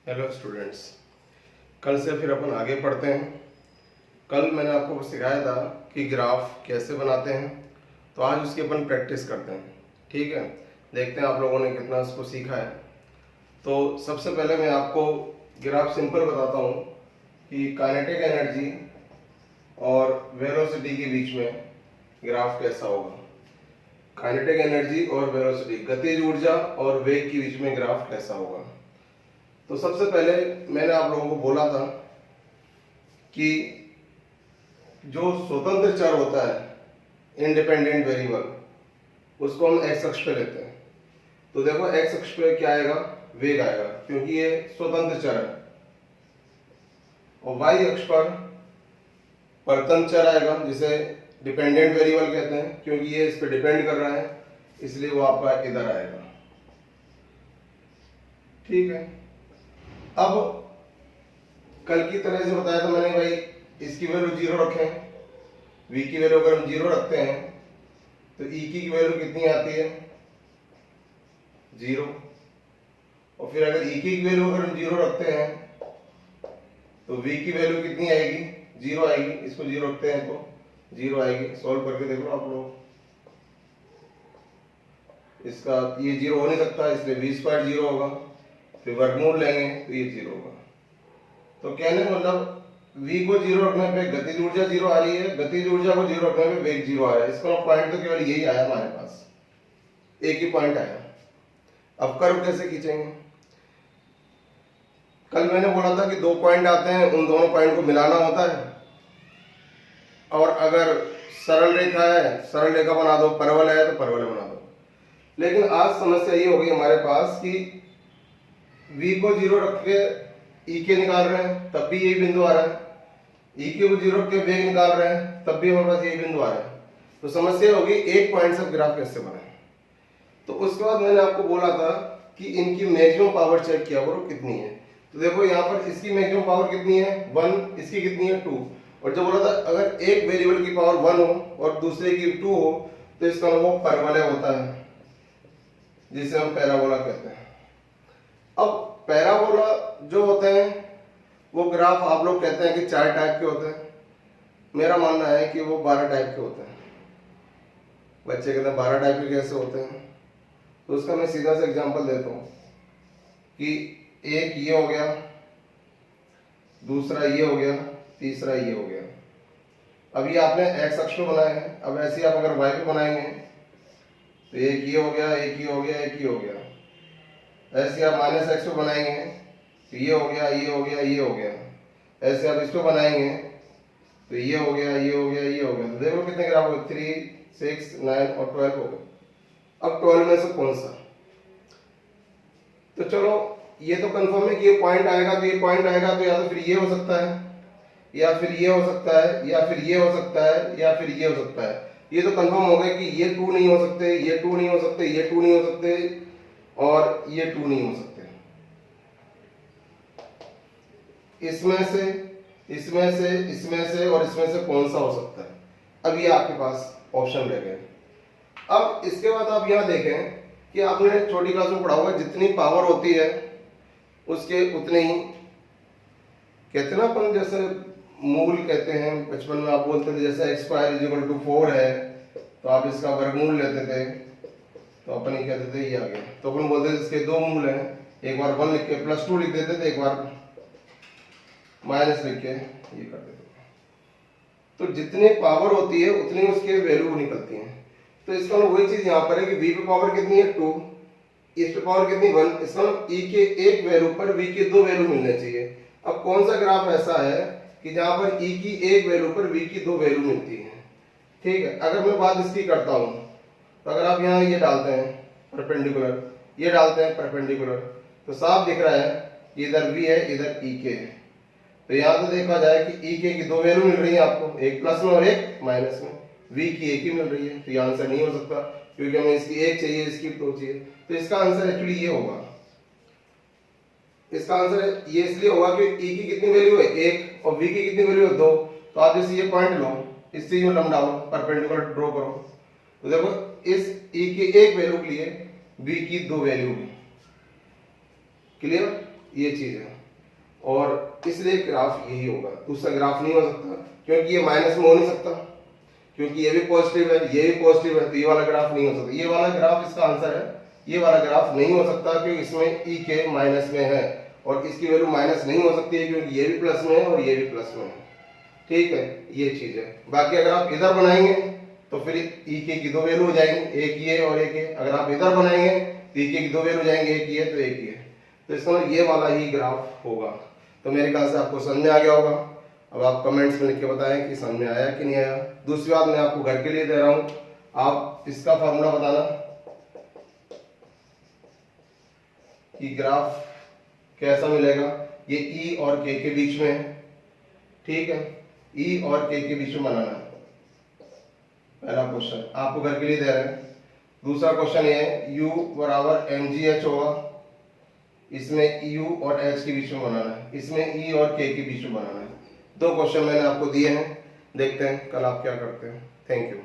Hello students, कल से फिर अपन आगे पढ़ते हैं। कल मैंने आपको सिखाया था कि ग्राफ कैसे बनाते हैं, तो आज उसकी अपन प्रैक्टिस करते हैं। ठीक है, देखते हैं आप लोगों ने कितना उसको सीखा है। तो सबसे पहले मैं आपको ग्राफ सिंपल बताता हूँ कि काइनेटिक एनर्जी और वेलोसिटी के बीच में ग्राफ कैसा होगा। काइनेटिक एनर्जी और वेलोसिटी, गतिज ऊर्जा और वेग के बीच में ग्राफ कैसा होगा। तो सबसे पहले मैंने आप लोगों को बोला था कि जो स्वतंत्र चर होता है, इंडिपेंडेंट वेरिएबल, उसको हम एक्स अक्ष पे लेते हैं। तो देखो एक्स अक्ष पे क्या आएगा, वेग आएगा, क्योंकि ये स्वतंत्र चर है। और वाई अक्ष पर परतंत्र चर आएगा, जिसे डिपेंडेंट वेरिएबल कहते हैं, क्योंकि ये इस पे डिपेंड कर रहा है, इसलिए वो आपका इधर आएगा। ठीक है, अब कल की तरह से बताया था मैंने भाई, इसकी वैल्यू 0 रखें। v की वैल्यू अगर हम 0 रखते हैं तो e की वैल्यू कितनी आती है, 0। और फिर अगर e की वैल्यू अगर हम 0 रखते हैं तो v की वैल्यू कितनी आएगी, 0 आएगी। इसको 0 रखते हैं तो 0 आएगी। सॉल्व करके देख लो आप लोग। इसका ये 0 हो नहीं सकता, इसलिए v² 0 होगा। फिर वर्गमूल लेंगे तो ये 0 होगा। तो कहने का मतलब v को 0 रखने पे गतिज ऊर्जा 0 आ रही है, गतिज ऊर्जा को 0 रखने पे वेग 0 आ रहा है। इसका पॉइंट तो केवल यही आया हमारे पास, एक ही पॉइंट आया। अब कर्व कैसे खींचेंगे। कल मैंने बोला था कि 2 पॉइंट आते हैं, उन दोनों पॉइंट को मिलाना होता है। और अगर सरल रेखा है, सरल रेखा बना दो, परवल है तो परवल बना दो। लेकिन आज समस्या ये हो गई हमारे पास कि v को 0 रख के e के निकाल रहे हैं, तब भी यही बिंदु आ रहा है। e के को 0 रख के वेग निकाल रहे हैं, तब भी हमारे पास यही बिंदु आ रहा है। तो समस्या होगी एक पॉइंट से ग्राफ कैसे बनाएं। तो उसके बाद मैंने आपको बोला था कि इनकी मैक्सिमम पावर चेक किया करो कितनी है। तो देखो यहाँ पर इसकी मैक्सिमम पावर कितनी है, 1। इसकी कितनी है, 2। और जब बोला था अगर एक वेरिएबल की पावर 1 हो और दूसरे की 2 हो तो इसका वो परवलय होता है, जिसे हम पैराबोला कहते हैं। अब पैराबोला जो होते हैं वो ग्राफ आप लोग कहते हैं कि 4 टाइप के होते हैं। मेरा मानना है कि वो 12 टाइप के होते हैं। बच्चे कहते हैं 12 टाइप के कैसे होते हैं, तो उसका मैं सीधा सा एग्जांपल देता हूँ कि एक ये हो गया, दूसरा ये हो गया, तीसरा ये हो गया। अब ये आपने एक्स अक्ष पे बनाए हैं। अब ऐसे आप अगर वाई पे बनाएंगे तो एक ये हो गया, एक ये हो गया, एक ये हो गया। ऐसे आप माइनस एक्स पे बनाएंगे तो ये हो गया, ये हो गया, ये हो गया। ऐसे आप इस पे बनाएंगे तो ये हो गया, ये हो गया, ये हो गया। तो देखो कितने ग्राफ हो, 3, 6, 9 और 12 हो गए। अब 12 में से कौन सा, तो चलो ये तो कंफर्म है कि ये पॉइंट आएगा, तो ये पॉइंट आएगा तो या तो फिर ये हो सकता है, या फिर ये हो सकता है, या फिर ये हो सकता है, या फिर ये हो सकता है। ये तो कंफर्म हो गया कि ये 2 नहीं हो सकते, ये 2 नहीं हो सकते, ये 2 नहीं हो सकते और ये 2 नहीं हो सकते। इसमें से, इसमें से, इसमें से और इसमें से कौन सा हो सकता है। अब ये आपके पास ऑप्शन रह गए। अब इसके बाद आप यहां देखें कि आपने छोटी क्लास में पढ़ा होगा, जितनी पावर होती है उसके उतने ही, कहते हैं ना अपन, जैसे मूल कहते हैं, बचपन में आप बोलते थे जैसे x² = 4 है तो आप इसका वर्गमूल लेते थे, तो अपन ही कहते थे ये आ गया। तो अपन बोलते थे इसके 2 मूल हैं, एक बार 1 लिख के +2 लिख देते थे, एक बार माइनस लिख के ये कर देते थे। तो जितनी पावर होती है उतनी उसके वैल्यू निकलती है। तो इसका वही चीज यहाँ पर है कि v पे पावर कितनी है, 2, इस पे पावर कितनी, 1। इसका e के एक वैल्यू पर v के 2 वैल्यू मिलने चाहिए। अब कौन सा ग्राफ ऐसा है कि जहां पर e की एक वैल्यू पर v की 2 वैल्यू मिलती है। ठीक है, अगर मैं बात इसकी करता हूं तो अगर आप यहाँ ये डालते हैं परपेंडिकुलर, ये डालते हैं परपेंडिकुलर, तो साफ दिख रहा है इधर v है, इधर e के है। तो यहाँ तो देखा जाए कि e के की 2 वैल्यू मिल रही है आपको, एक प्लस में और एक माइनस में। v की एक ही मिल रही है, तो ये आंसर नहीं हो सकता, क्योंकि हमें इसकी 1 चाहिए, इसकी 2 चाहिए। तो इसका आंसर एक्चुअली ये होगा। इसका आंसर ये इसलिए होगा कि e की कितनी वैल्यू है, 1, और v की कितनी वैल्यू है, 2। तो आप जैसे ये पॉइंट लो, इससे यूं लंब डालो, परपेंडिकुलर ड्रॉ करो, तो देखो इस e की एक वैल्यू के लिए v की 2 वैल्यू है। क्लियर, ये चीज है। और इसलिए ग्राफ यही होगा, दूसरा ग्राफ नहीं हो सकता, क्योंकि ये माइनस में हो नहीं सकता, क्योंकि ये भी पॉजिटिव है, ये भी पॉजिटिव है, तो ये वाला ग्राफ नहीं हो सकता। ये वाला ग्राफ इसका आंसर है, ये वाला ग्राफ नहीं हो सकता क्योंकि इसमें ई के माइनस में है, और इसकी वैल्यू माइनस नहीं हो सकती है क्योंकि ये भी प्लस में है और ये भी प्लस में है। ठीक है, ये चीज है। बाकी अगर आप इधर बनाएंगे तो फिर ई के की दो वैल्यू हो जाएंगी, एक ये और एक ये। अगर आप इधर बनाएंगे तो ई के की दो वैल्यू हो जाएंगे, एक ये तो एक ये, तो इसका ये वाला ही ग्राफ होगा। तो मेरे ख्याल से आपको समझ में आ गया होगा। अब आप कमेंट्स में लिख के बताएं कि समझ में आया कि नहीं आया। दूसरी बात मैं आपको घर के लिए दे रहा हूं, आप इसका फॉर्मूला बताना कि ग्राफ कैसा मिलेगा। ये ई और के बीच में है, ठीक है, ई और के बीच में बनाना है। पहला क्वेश्चन आपको घर के लिए दे रहे हैं। दूसरा क्वेश्चन ये है u बराबर mgh होगा, इसमें u और h के बीच में बनाना है, इसमें e और k के बीच में बनाना है। दो क्वेश्चन मैंने आपको दिए हैं, देखते हैं कल आप क्या करते हैं। Thank you.